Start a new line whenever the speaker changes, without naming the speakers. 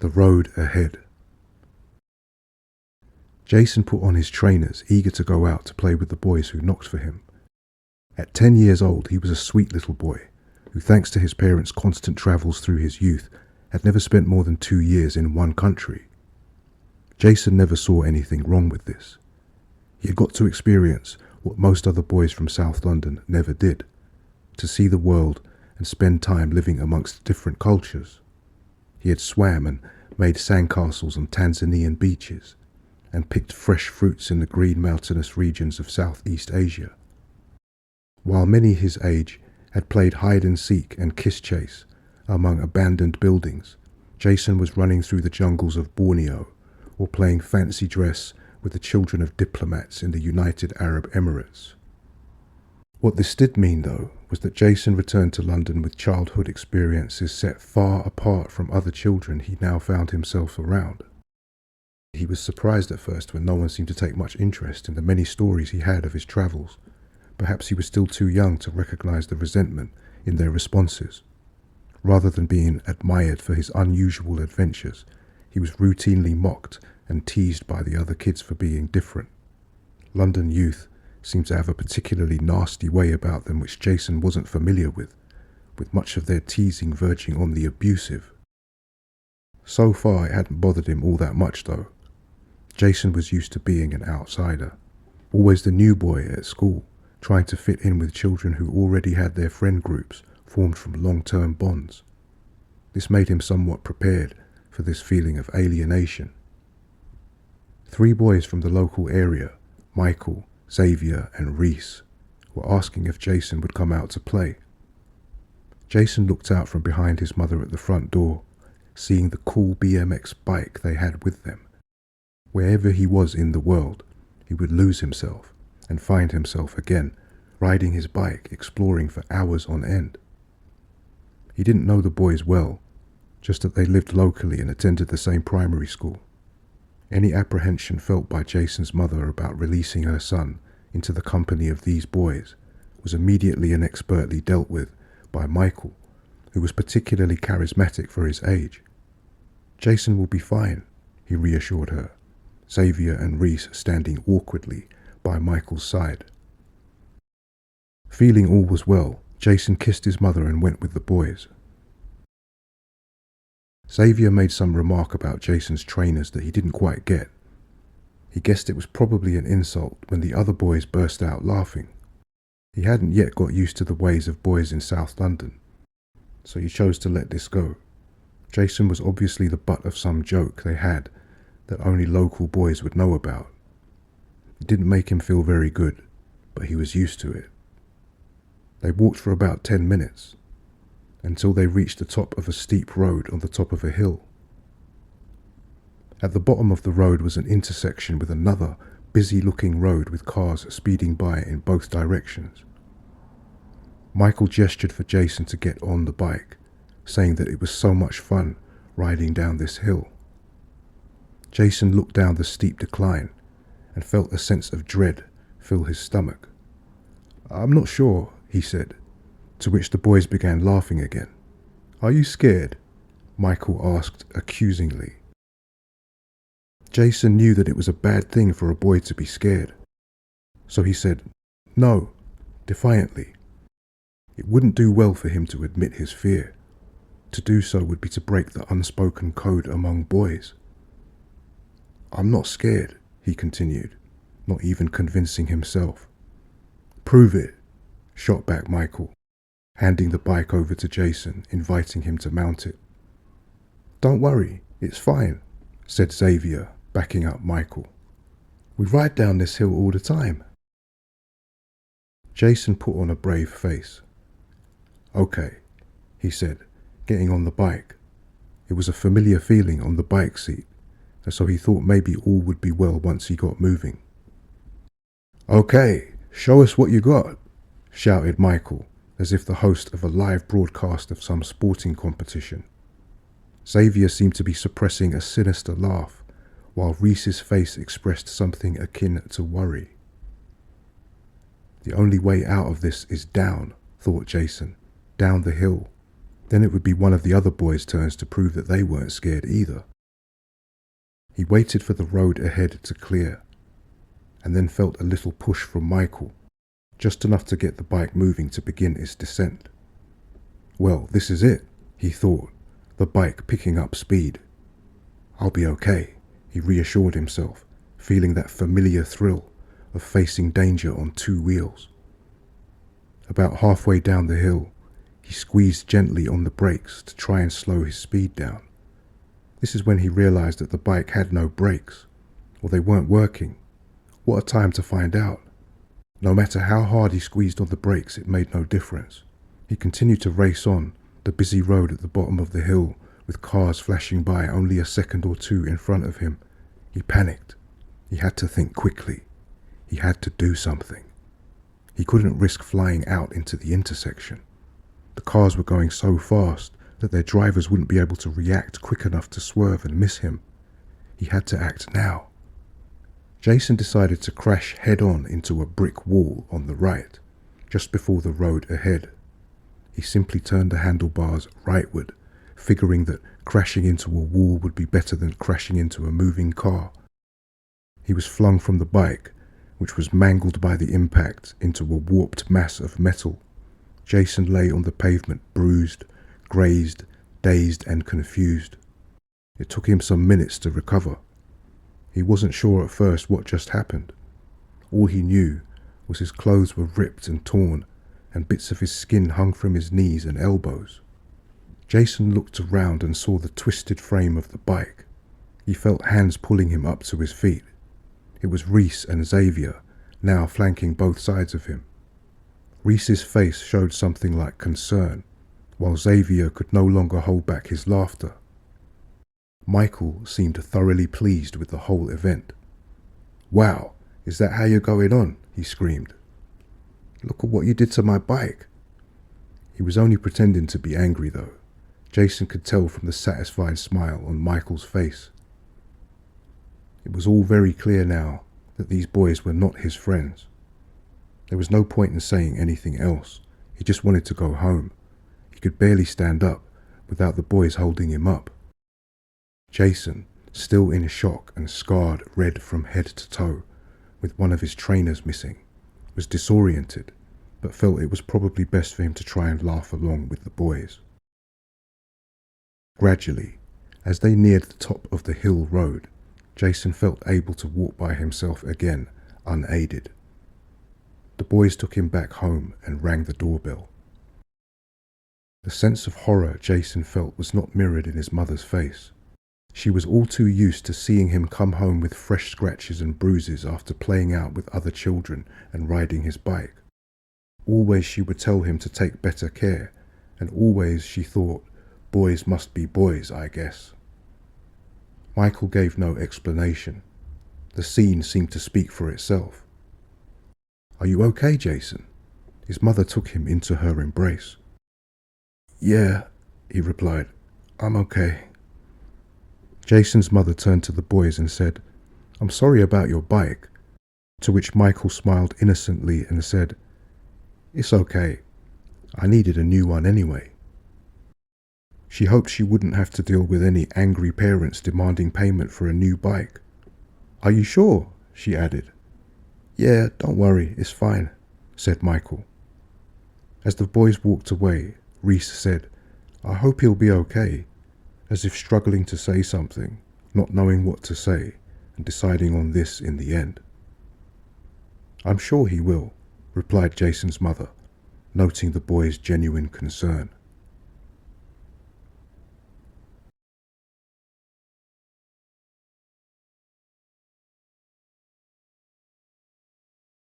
The road ahead. Jason put on his trainers, eager to go out to play with the boys who knocked for him. At 10 years old, he was a sweet little boy, who thanks to his parents' constant travels through his youth, had never spent more than 2 years in one country. Jason never saw anything wrong with this. He had got to experience what most other boys from South London never did, to see the world and spend time living amongst different cultures. He had swam and made sandcastles on Tanzanian beaches, and picked fresh fruits in the green mountainous regions of Southeast Asia. While many his age had played hide and seek and kiss chase among abandoned buildings, Jason was running through the jungles of Borneo or playing fancy dress with the children of diplomats in the United Arab Emirates. What this did mean, though, was that Jason returned to London with childhood experiences set far apart from other children he now found himself around. He was surprised at first when no one seemed to take much interest in the many stories he had of his travels. Perhaps he was still too young to recognize the resentment in their responses. Rather than being admired for his unusual adventures, he was routinely mocked and teased by the other kids for being different. London youth seemed to have a particularly nasty way about them which Jason wasn't familiar with much of their teasing verging on the abusive. So far it hadn't bothered him all that much though. Jason was used to being an outsider, always the new boy at school, trying to fit in with children who already had their friend groups formed from long-term bonds. This made him somewhat prepared for this feeling of alienation. 3 boys from the local area, Michael, Xavier and Reese, were asking if Jason would come out to play. Jason looked out from behind his mother at the front door, seeing the cool BMX bike they had with them. Wherever he was in the world, he would lose himself and find himself again, riding his bike, exploring for hours on end. He didn't know the boys well, just that they lived locally and attended the same primary school. Any apprehension felt by Jason's mother about releasing her son into the company of these boys was immediately and expertly dealt with by Michael, who was particularly charismatic for his age. Jason will be fine, he reassured her, Xavier and Reese standing awkwardly by Michael's side. Feeling all was well, Jason kissed his mother and went with the boys. Xavier made some remark about Jason's trainers that he didn't quite get. He guessed it was probably an insult when the other boys burst out laughing. He hadn't yet got used to the ways of boys in South London, so he chose to let this go. Jason was obviously the butt of some joke they had that only local boys would know about. It didn't make him feel very good, but he was used to it. They walked for about 10 minutes, until they reached the top of a steep road on the top of a hill. At the bottom of the road was an intersection with another busy-looking road with cars speeding by in both directions. Michael gestured for Jason to get on the bike, saying that it was so much fun riding down this hill. Jason looked down the steep decline and felt a sense of dread fill his stomach. "I'm not sure," he said, to which the boys began laughing again. "Are you scared?" Michael asked accusingly. Jason knew that it was a bad thing for a boy to be scared, so he said, "No," defiantly. It wouldn't do well for him to admit his fear. To do so would be to break the unspoken code among boys. "I'm not scared," he continued, not even convincing himself. "Prove it," shot back Michael, handing the bike over to Jason, inviting him to mount it. "Don't worry, it's fine," said Xavier, backing up Michael. "We ride down this hill all the time." Jason put on a brave face. "Okay," he said, getting on the bike. It was a familiar feeling on the bike seat, and so he thought maybe all would be well once he got moving. "Okay, show us what you got," shouted Michael, as if the host of a live broadcast of some sporting competition. Xavier seemed to be suppressing a sinister laugh, while Reese's face expressed something akin to worry. The only way out of this is down, thought Jason, down the hill, Then it would be one of the other boys' turns to prove that they weren't scared either. He waited for the road ahead to clear, and then felt a little push from Michael, just enough to get the bike moving to begin its descent. Well, this is it, he thought, the bike picking up speed. I'll be okay, he reassured himself, feeling that familiar thrill of facing danger on two wheels. About halfway down the hill, he squeezed gently on the brakes to try and slow his speed down. This is when he realized that the bike had no brakes, or they weren't working. What a time to find out. No matter how hard he squeezed on the brakes, it made no difference. He continued to race on the busy road at the bottom of the hill, with cars flashing by only a second or two in front of him. He panicked. He had to think quickly. He had to do something. He couldn't risk flying out into the intersection. The cars were going so fast that their drivers wouldn't be able to react quick enough to swerve and miss him. He had to act now. Jason decided to crash head-on into a brick wall on the right, just before the road ahead. He simply turned the handlebars rightward, figuring that crashing into a wall would be better than crashing into a moving car. He was flung from the bike, which was mangled by the impact, into a warped mass of metal. Jason lay on the pavement, bruised, grazed, dazed and confused. It took him some minutes to recover. He wasn't sure at first what just happened. All he knew was his clothes were ripped and torn, and bits of his skin hung from his knees and elbows. Jason looked around and saw the twisted frame of the bike. He felt hands pulling him up to his feet. It was Reese and Xavier, now flanking both sides of him. Reese's face showed something like concern, while Xavier could no longer hold back his laughter. Michael seemed thoroughly pleased with the whole event. "Wow, is that how you're going on?" he screamed. "Look at what you did to my bike." He was only pretending to be angry though. Jason could tell from the satisfied smile on Michael's face. It was all very clear now that these boys were not his friends. There was no point in saying anything else. He just wanted to go home. He could barely stand up without the boys holding him up. Jason, still in shock and scarred red from head to toe, with one of his trainers missing, was disoriented, but felt it was probably best for him to try and laugh along with the boys. Gradually, as they neared the top of the hill road, Jason felt able to walk by himself again, unaided. The boys took him back home and rang the doorbell. The sense of horror Jason felt was not mirrored in his mother's face. She was all too used to seeing him come home with fresh scratches and bruises after playing out with other children and riding his bike. Always she would tell him to take better care, and always she thought, boys must be boys, I guess. Michael gave no explanation. The scene seemed to speak for itself. "Are you okay, Jason?" His mother took him into her embrace. "Yeah," he replied. "I'm okay." Jason's mother turned to the boys and said, "I'm sorry about your bike," to which Michael smiled innocently and said, "It's okay. I needed a new one anyway." She hoped she wouldn't have to deal with any angry parents demanding payment for a new bike. "Are you sure?" she added. "Yeah, don't worry, it's fine," said Michael. As the boys walked away, Reese said, "I hope he'll be okay," as if struggling to say something, not knowing what to say, and deciding on this in the end. "I'm sure he will," replied Jason's mother, noting the boy's genuine concern.